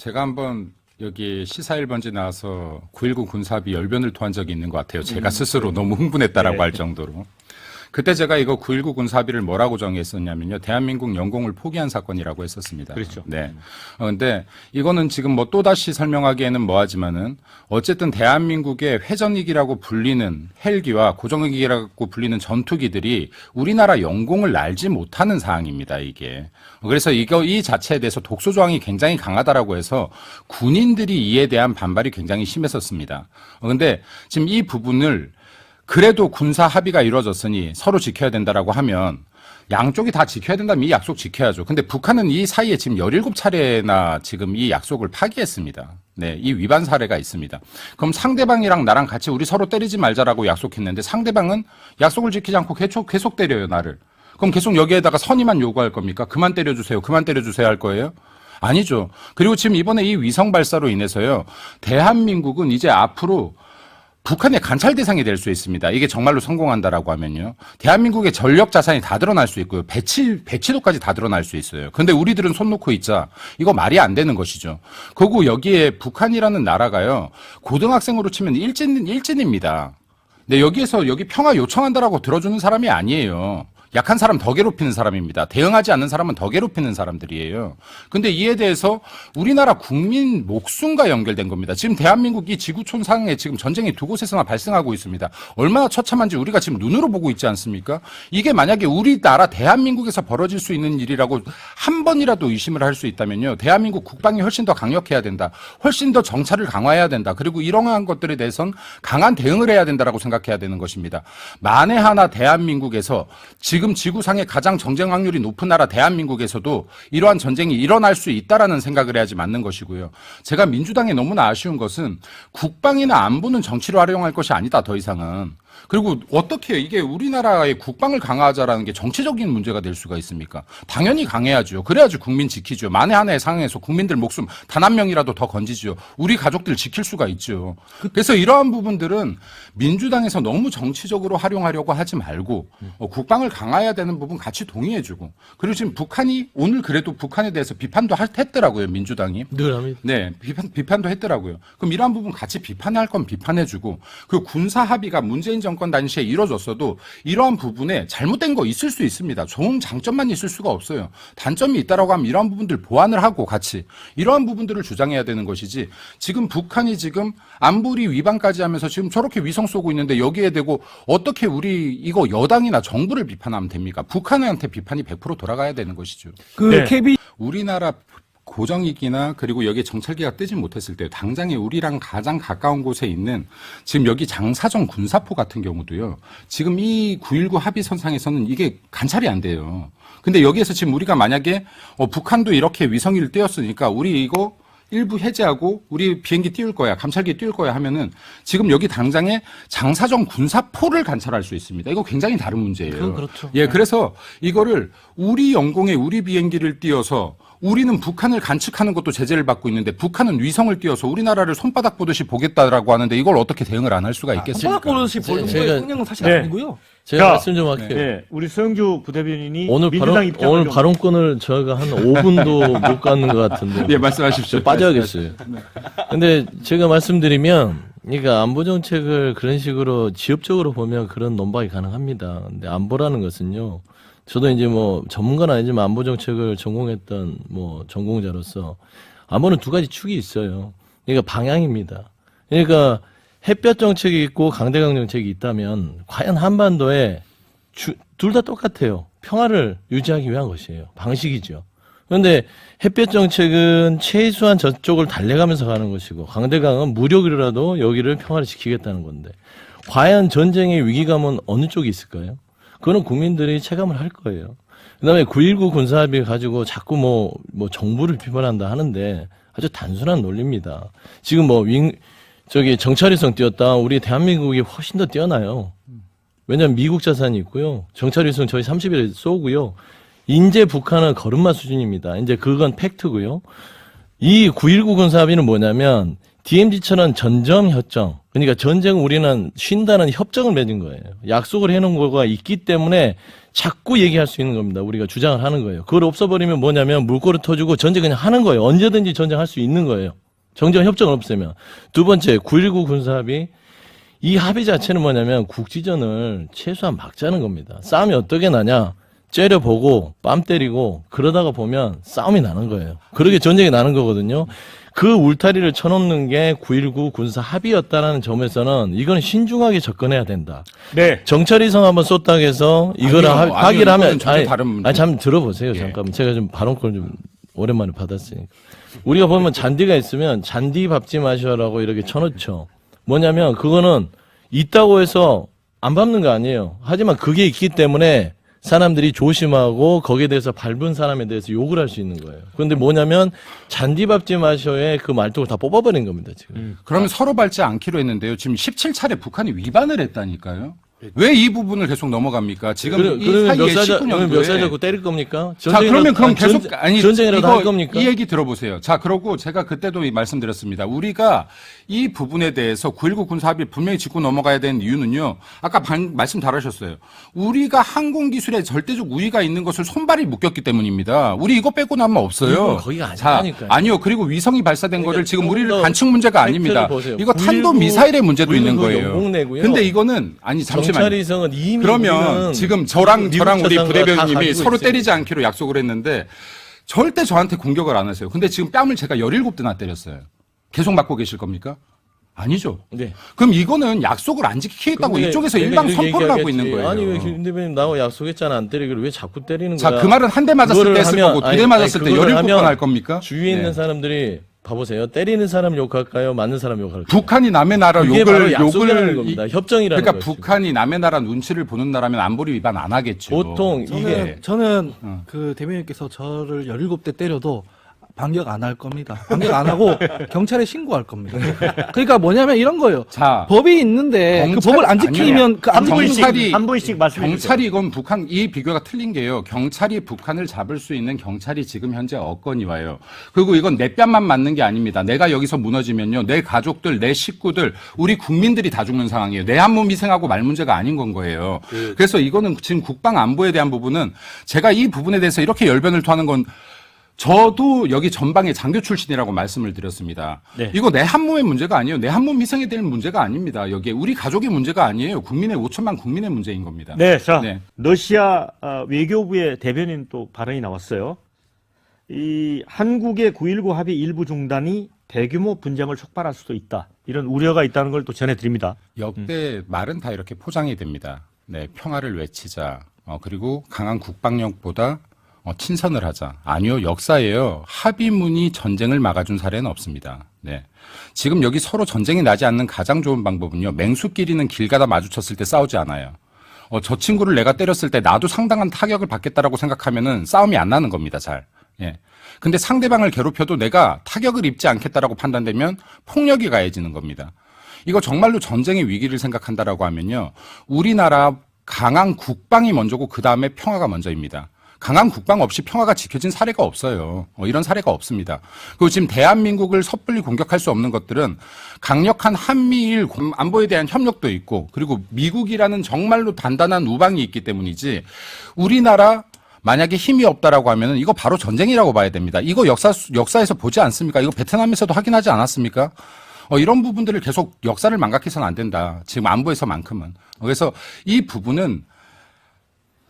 제가 한번 여기 시사 1번지 나와서 9.19 군사합의 열변을 토한 적이 있는 것 같아요. 제가 스스로 너무 흥분했다라고 할 정도로. 그때 제가 이거 9.19 군사합의를 뭐라고 정의했었냐면요. 대한민국 영공을 포기한 사건이라고 했었습니다. 그렇죠. 네. 근데 이거는 지금 뭐 또다시 설명하기에는 뭐하지만은 어쨌든 대한민국의 회전익이라고 불리는 헬기와 고정익이라고 불리는 전투기들이 우리나라 영공을 날지 못하는 사항입니다, 이게. 그래서 이 자체에 대해서 독소 조항이 굉장히 강하다라고 해서 군인들이 이에 대한 반발이 굉장히 심했었습니다. 근데 지금 이 부분을 그래도 군사 합의가 이루어졌으니 서로 지켜야 된다라고 하면 양쪽이 다 지켜야 된다면 이 약속 지켜야죠. 근데 북한은 이 사이에 지금 17차례나 지금 이 약속을 파기했습니다. 네, 이 위반 사례가 있습니다. 그럼 상대방이랑 나랑 같이 우리 서로 때리지 말자라고 약속했는데 상대방은 약속을 지키지 않고 계속 때려요, 나를. 그럼 계속 여기에다가 선의만 요구할 겁니까? 그만 때려주세요. 그만 때려주세요 할 거예요? 아니죠. 그리고 지금 이번에 이 위성 발사로 인해서요. 대한민국은 이제 앞으로 북한의 관찰 대상이 될 수 있습니다. 이게 정말로 성공한다라고 하면요. 대한민국의 전력 자산이 다 드러날 수 있고요. 배치도까지 다 드러날 수 있어요. 근데 우리들은 손 놓고 있자. 이거 말이 안 되는 것이죠. 그리고 여기에 북한이라는 나라가요. 고등학생으로 치면 일진입니다. 근데 여기에서 여기 평화 요청한다라고 들어주는 사람이 아니에요. 약한 사람 더 괴롭히는 사람입니다. 대응하지 않는 사람은 더 괴롭히는 사람들이에요. 근데 이에 대해서 우리나라 국민 목숨과 연결된 겁니다. 지금 대한민국이 지구촌 상에 지금 전쟁이 두 곳에서나 발생하고 있습니다. 얼마나 처참한지 우리가 지금 눈으로 보고 있지 않습니까? 이게 만약에 우리나라 대한민국에서 벌어질 수 있는 일이라고 한 번이라도 의심을 할 수 있다면요. 대한민국 국방이 훨씬 더 강력해야 된다. 훨씬 더 정찰을 강화해야 된다. 그리고 이러한 것들에 대해서는 강한 대응을 해야 된다라고 생각해야 되는 것입니다. 만에 하나 대한민국에서 지금 지구상에 가장 정쟁 확률이 높은 나라 대한민국에서도 이러한 전쟁이 일어날 수 있다라는 생각을 해야지 맞는 것이고요. 제가 민주당에 너무나 아쉬운 것은 국방이나 안보는 정치로 활용할 것이 아니다, 더 이상은. 그리고 어떻게 이게 우리나라의 국방을 강화하자라는 게 정치적인 문제가 될 수가 있습니까? 당연히 강해야죠. 그래야지 국민 지키죠. 만에 하나의 상황에서 국민들 목숨 단 한 명이라도 더 건지죠. 우리 가족들 지킬 수가 있죠. 그래서 이러한 부분들은 민주당에서 너무 정치적으로 활용하려고 하지 말고 국방을 강화해야 되는 부분 같이 동의해주고 그리고 지금 북한이 오늘 그래도 북한에 대해서 비판도 했더라고요. 민주당이. 늘 합니다. 네, 비판도 했더라고요. 그럼 이러한 부분 같이 비판할 건 비판해주고 그 군사 합의가 문재인 정권 당시에 이뤄졌어도 이러한 부분에 잘못된 거 있을 수 있습니다. 좋은 장점만 있을 수가 없어요. 단점이 있다라고 하면 이러한 부분들 보완을 하고 같이 이러한 부분들을 주장해야 되는 것이지 지금 북한이 지금 안보리 위반까지 하면서 지금 저렇게 위성 쏘고 있는데 여기에 대고 어떻게 우리 이거 여당이나 정부를 비판하면 됩니까? 북한한테 비판이 100% 돌아가야 되는 것이죠. KB 우리나라 고정익이나 그리고 여기 정찰기가 뜨지 못했을 때 당장에 우리랑 가장 가까운 곳에 있는 지금 여기 장사정 군사포 같은 경우도요. 지금 이 9.19 합의선상에서는 이게 관찰이 안 돼요. 근데 여기에서 지금 우리가 만약에 북한도 이렇게 위성을 띄웠으니까 우리 이거 일부 해제하고 우리 비행기 띄울 거야, 감찰기 띄울 거야 하면은 지금 여기 당장에 장사정 군사포를 관찰할 수 있습니다. 이거 굉장히 다른 문제예요. 그건 그렇죠. 예, 그래서 이거를 우리 영공에 우리 비행기를 띄워서 우리는 북한을 관측하는 것도 제재를 받고 있는데 북한은 위성을 띄워서 우리나라를 손바닥 보듯이 보겠다라고 하는데 이걸 어떻게 대응을 안 할 수가 있겠습니까? 손바닥 보듯이 보는 거에 평양은 사실 아니고요. 제가 자, 말씀 좀 할게요. 네, 우리 서영주 부대변인이 오늘 민주당 입장을 오늘 좀 발언권을 저희가 한 5분도 못 갖는 것 같은데. 예, 말씀하십시오. 빠져야겠어요. 근데 제가 말씀드리면, 그러니까 안보 정책을 그런 식으로 지엽적으로 보면 그런 논박이 가능합니다. 근데 안보라는 것은요. 저도 이제 뭐 전문가는 아니지만 안보 정책을 전공했던 뭐 전공자로서 안보는 두 가지 축이 있어요. 그러니까 방향입니다. 그러니까 햇볕 정책이 있고 강대강 정책이 있다면 과연 한반도에 둘 다 똑같아요. 평화를 유지하기 위한 것이에요. 방식이죠. 그런데 햇볕 정책은 최소한 저쪽을 달래가면서 가는 것이고 강대강은 무력이라도 여기를 평화를 지키겠다는 건데 과연 전쟁의 위기감은 어느 쪽이 있을까요? 그거는 국민들이 체감을 할 거예요. 그다음에 9.19 군사합의 가지고 자꾸 뭐 정부를 비판한다 하는데 아주 단순한 논리입니다. 지금 정찰위성 띄웠다. 우리 대한민국이 훨씬 더 뛰어나요. 왜냐하면 미국 자산이 있고요. 정찰위성 저희 30일 쏘고요. 인제 북한은 걸음마 수준입니다. 이제 그건 팩트고요. 이 9.19 군사합의는 뭐냐면 DMZ처럼 전점 협정, 그러니까 전쟁 우리는 쉰다는 협정을 맺은 거예요. 약속을 해놓은 거가 있기 때문에 자꾸 얘기할 수 있는 겁니다. 우리가 주장을 하는 거예요. 그걸 없어버리면 뭐냐면 물꼬를 터주고 전쟁 그냥 하는 거예요. 언제든지 전쟁할 수 있는 거예요. 정전 협정을 없애면. 두 번째 9.19 군사합의. 이 합의 자체는 뭐냐면 국지전을 최소한 막자는 겁니다. 싸움이 어떻게 나냐. 째려보고 뺨 때리고 그러다가 보면 싸움이 나는 거예요. 그러게 전쟁이 나는 거거든요. 그 울타리를 쳐놓는 게 9.19 군사 합의였다라는 점에서는 이거는 신중하게 접근해야 된다. 네. 정찰위성 한번 쏟다 해서 이거를 아니요, 하기를 이거는 하면 전혀 다른 문제. 아니 잠 들어보세요. 예. 잠깐만 제가 좀 발언권을 좀 오랜만에 받았으니까 우리가 보면 잔디가 있으면 잔디 밟지 마시오라고 이렇게 쳐놓죠. 뭐냐면 그거는 있다고 해서 안 밟는 거 아니에요. 하지만 그게 있기 때문에 사람들이 조심하고 거기에 대해서 밟은 사람에 대해서 욕을 할 수 있는 거예요. 그런데 뭐냐면 잔디 밟지 마셔의 그 말뚝을 다 뽑아버린 겁니다, 지금. 그러면 서로 밟지 않기로 했는데요. 지금 17차례 북한이 위반을 했다니까요. 왜 이 부분을 계속 넘어갑니까? 지금 이 그러면 사이에 몇 살 19년도에 잡고 때릴 겁니까? 자, 그러면 그럼 계속 전쟁이라도 이거 할 겁니까? 이 얘기 들어보세요. 자, 그러고 제가 그때도 말씀드렸습니다. 우리가 이 부분에 대해서 9.19 군사합의 분명히 짚고 넘어가야 되는 이유는요. 아까 말씀 잘하셨어요. 우리가 항공 기술에 절대적 우위가 있는 것을 손발이 묶였기 때문입니다. 우리 이거 빼고 나면 없어요. 이건 거기가 자, 아니라니까요. 아니요. 그리고 위성이 발사된 거를 지금 우리를 더 관측 문제가 팩트를 아닙니다. 보세요. 이거 9.19 탄도 미사일의 문제도 있는 거예요. 영공내고요. 근데 이거는 아니 잠시만요. 정찰위성은 이미 그러면 우리는 지금 저랑 미국 우리 자산과 다 부대변인님이 가지고 서로 있어요. 때리지 않기로 약속을 했는데 절대 저한테 공격을 안 하세요. 근데 지금 뺨을 제가 17대나 때렸어요. 계속 맞고 계실 겁니까? 아니죠. 네. 그럼 이거는 약속을 안 지키겠다고 근데 이쪽에서 내가 일방 이렇게 선포를 하고 얘기하겠지. 있는 거예요. 아니 왜 김 대표님 나하고 약속했잖아 안 때리기를 왜 자꾸 때리는 자, 거야? 그 말은 한 대 맞았을 그거를 때 했을 하면- 거고 두 대 맞았을 때 그거를 17번 하면 할 겁니까? 주위에 있는 네. 사람들이 봐보세요. 때리는 사람 욕할까요? 맞는 사람 욕할까요? 북한이 남의 나라 그게 바로 욕을 약속이라는 겁니다. 협정이라는 그러니까 거죠. 북한이 남의 나라 눈치를 보는 나라면 안보리 위반 안 하겠죠. 보통 이게 저는 그 대변인께서 저를 17대 때려도 반격 안 할 겁니다. 반격 안 하고 경찰에 신고할 겁니다. 그러니까 뭐냐면 이런 거예요. 자, 법이 있는데 그 경찰- 법을 안 지키면 그 안 지키는 경찰이- 거- 한 분씩 말씀해 주세요. 경찰이 이건 북한 이 비교가 틀린 게요. 경찰이 북한을 잡을 수 있는 경찰이 지금 현재 없건이 와요. 그리고 이건 내 뺨만 맞는 게 아닙니다. 내가 여기서 무너지면요, 내 가족들, 내 식구들, 우리 국민들이 다 죽는 상황이에요. 내 한 몸 희생하고 말 문제가 아닌 건 거예요. 그래서 이거는 지금 국방 안보에 대한 부분은 제가 이 부분에 대해서 이렇게 열변을 토하는 건. 저도 여기 전방의 장교 출신이라고 말씀을 드렸습니다. 네. 이거 내 한 몸의 문제가 아니에요. 내 한 몸 희생에 대한 문제가 아닙니다. 여기에 우리 가족의 문제가 아니에요. 국민의 5천만 국민의 문제인 겁니다. 네, 자, 네. 러시아 외교부의 대변인 또 발언이 나왔어요. 이 한국의 9.19 합의 일부 중단이 대규모 분쟁을 촉발할 수도 있다. 이런 우려가 있다는 걸 또 전해드립니다. 역대 말은 다 이렇게 포장이 됩니다. 네, 평화를 외치자. 그리고 강한 국방력보다 친선을 하자. 아니요, 역사예요. 합의문이 전쟁을 막아준 사례는 없습니다. 네. 지금 여기 서로 전쟁이 나지 않는 가장 좋은 방법은요. 맹수끼리는 길 가다 마주쳤을 때 싸우지 않아요. 저 친구를 내가 때렸을 때 나도 상당한 타격을 받겠다라고 생각하면은 싸움이 안 나는 겁니다, 잘. 예. 근데 상대방을 괴롭혀도 내가 타격을 입지 않겠다라고 판단되면 폭력이 가해지는 겁니다. 이거 정말로 전쟁의 위기를 생각한다라고 하면요. 우리나라 강한 국방이 먼저고 그 다음에 평화가 먼저입니다. 강한 국방 없이 평화가 지켜진 사례가 없어요. 이런 사례가 없습니다. 그리고 지금 대한민국을 섣불리 공격할 수 없는 것들은 강력한 한미일 안보에 대한 협력도 있고 그리고 미국이라는 정말로 단단한 우방이 있기 때문이지 우리나라 만약에 힘이 없다라고 하면은 이거 바로 전쟁이라고 봐야 됩니다. 이거 역사에서 보지 않습니까? 이거 베트남에서도 확인하지 않았습니까? 이런 부분들을 계속 역사를 망각해서는 안 된다. 지금 안보에서만큼은. 그래서 이 부분은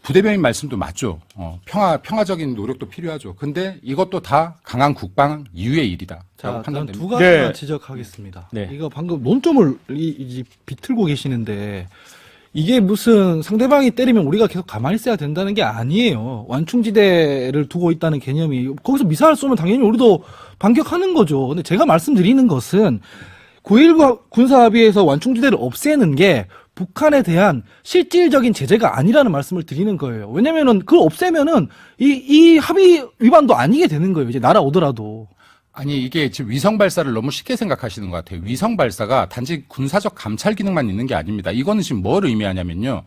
부대변인 말씀도 맞죠. 평화적인 노력도 필요하죠. 근데 이것도 다 강한 국방 이후의 일이다. 자, 라고 저는 판단됩니다. 두 가지만 네. 지적하겠습니다. 네. 이거 방금 논점을 비틀고 계시는데 이게 무슨 상대방이 때리면 우리가 계속 가만히 있어야 된다는 게 아니에요. 완충지대를 두고 있다는 개념이 거기서 미사일 쏘면 당연히 우리도 반격하는 거죠. 근데 제가 말씀드리는 것은 9.19 군사합의에서 완충지대를 없애는 게 북한에 대한 실질적인 제재가 아니라는 말씀을 드리는 거예요. 왜냐면은 그걸 없애면은 이 합의 위반도 아니게 되는 거예요. 이제 날아오더라도. 아니 이게 지금 위성 발사를 너무 쉽게 생각하시는 것 같아요. 위성 발사가 단지 군사적 감찰 기능만 있는 게 아닙니다. 이거는 지금 뭘 의미하냐면요.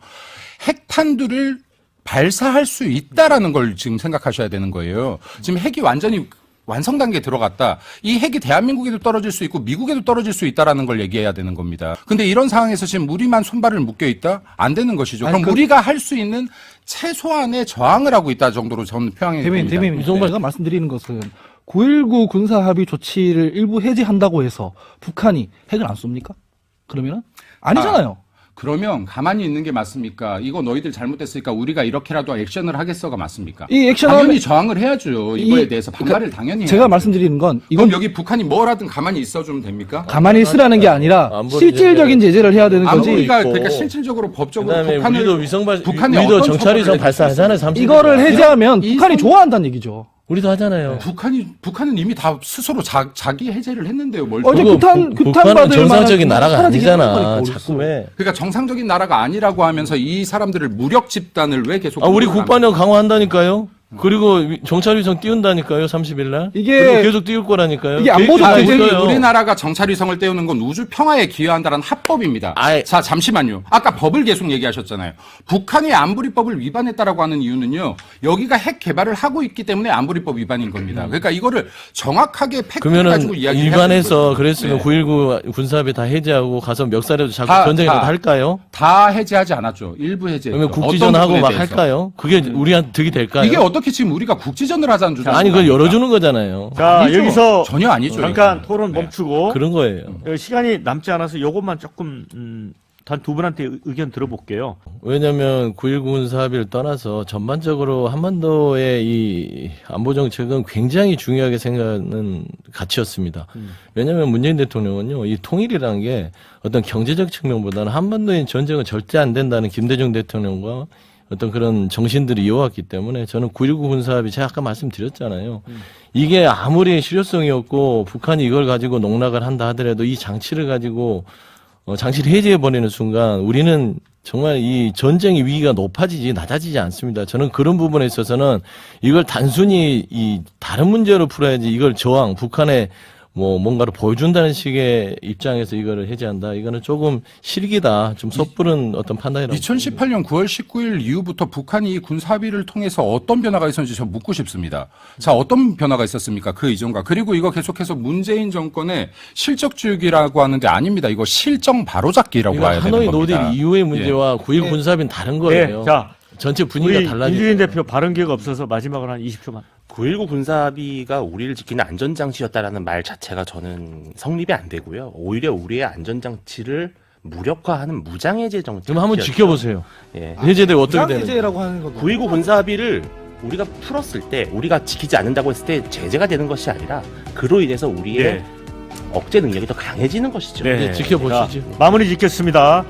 핵탄두를 발사할 수 있다라는 걸 지금 생각하셔야 되는 거예요. 지금 핵이 완전히 완성 단계에 들어갔다. 이 핵이 대한민국에도 떨어질 수 있고 미국에도 떨어질 수 있다라는 걸 얘기해야 되는 겁니다. 근데 이런 상황에서 지금 우리만 손발을 묶여 있다? 안 되는 것이죠. 그럼 우리가 할 수 있는 최소한의 저항을 하고 있다 정도로 저는 표현이 됩니다. 대변인, 이종발- 제가 말씀드리는 것은 9.19 군사합의 조치를 일부 해제한다고 해서 북한이 핵을 안 쏩니까? 그러면은? 아니잖아요. 그러면 가만히 있는 게 맞습니까? 이거 너희들 잘못됐으니까 우리가 이렇게라도 액션을 하겠어가 맞습니까? 이 액션을 당연히 저항을 해야죠. 이거에 이- 대해서 반발을 당연히 제가 해야죠. 말씀드리는 건 이건 이건 여기 북한이 뭐라든 가만히 있어주면 됩니까? 가만히 있으라는 게 아니라 안보리 실질적인 제재를 해야 되는 거지. 우리가 있고. 그러니까 실질적으로 법적으로 그다음에 북한을 우리도 위성발 북한이 우리도 어떤 정찰위성 처벌을 발사하잖아요. 30일. 이거를 해제하면 이 북한이 선- 좋아한다는 얘기죠. 우리도 하잖아요. 북한은 이미 다 스스로 자기 해제를 했는데요. 뭘 어제 그거 규탄 북한은 받을 정상적인 만한 나라가 사라지게 아니잖아. 하는 거니까 자꾸 왜? 그러니까 정상적인 나라가 아니라고 하면서 이 사람들을 무력 집단을 왜 계속 우리 공격을 국방력 강화한다니까요. 그리고 정찰위성 띄운다니까요. 30일 날. 이게- 그리고 계속 띄울 거라니까요. 이게 안보도 계획이 다 되게 있어요. 우리나라가 정찰위성을 떼우는 건 우주 평화에 기여한다는 합법입니다. 아이. 자, 잠시만요. 아까 법을 계속 얘기하셨잖아요. 북한이 안보리법을 위반했다라고 하는 이유는요. 여기가 핵 개발을 하고 있기 때문에 안보리법 위반인 겁니다. 그러니까 이거를 정확하게 팩트 그러면은 가지고 이야기를 위반해서 그랬으면 네. 9.19 군사합의 다 해제하고 가서 멱살에도 자꾸 다- 전쟁이라도 다. 할까요? 다 해제하지 않았죠. 일부 해제. 그러면 국지전하고 막 할까요? 그게 우리한테 득이 될까요? 이게 어떻게 지금 우리가 국지전을 하자는 주장? 아니 그걸 열어주는 거잖아요. 자, 아니죠. 여기서 전혀 아니죠. 잠깐 이거는. 토론 네. 멈추고 그런 거예요. 시간이 남지 않아서 요것만 조금 단 두 분한테 의견 들어볼게요. 왜냐하면 9.19 군사합의를 떠나서 전반적으로 한반도의 이 안보 정책은 굉장히 중요하게 생각하는 가치였습니다. 왜냐하면 문재인 대통령은요, 이 통일이라는 게 어떤 경제적 측면보다는 한반도의 전쟁은 절대 안 된다는 김대중 대통령과 어떤 그런 정신들이 이어왔기 때문에 저는 9.19 군사합의 제가 아까 말씀드렸잖아요. 이게 아무리 실효성이 없고 북한이 이걸 가지고 농락을 한다 하더라도 이 장치를 가지고 장치를 해제해버리는 순간 우리는 정말 이 전쟁의 위기가 높아지지 낮아지지 않습니다. 저는 그런 부분에 있어서는 이걸 단순히 이 다른 문제로 풀어야지 이걸 저항, 북한에 뭐 뭔가를 보여준다는 식의 입장에서 이거를 해제한다. 이거는 조금 실기다. 좀 섣부른 어떤 판단이라고. 2018년 9월 19일 이후부터 북한이 이 군사합의를 통해서 어떤 변화가 있었는지 저 묻고 싶습니다. 자, 어떤 변화가 있었습니까? 그 이전과. 그리고 이거 계속해서 문재인 정권의 실적주의라고 하는데 아닙니다. 이거 실정 바로잡기라고 이거 봐야 되는 하노이 겁니다. 노딜 이후의 문제와 9.19 군사합의는 다른 거예요. 네, 자, 전체 분위기가 우리 달라지고. 민주인 대표 발언 기회가 없어서 마지막으로 한 20초만. 9.19 군사합의가 우리를 지키는 안전장치였다라는 말 자체가 저는 성립이 안 되고요. 오히려 우리의 안전장치를 무력화하는 무장해제 정책. 그럼 한번 지켜보세요. 예. 해제되고 어떻게 되는지. 해제라고 하는 거. 9.19 군사합의를 우리가 풀었을 때, 우리가 지키지 않는다고 했을 때 제재가 되는 것이 아니라 그로 인해서 우리의 네. 억제 능력이 더 강해지는 것이죠. 네, 지켜보시죠. 자, 마무리 짓겠습니다.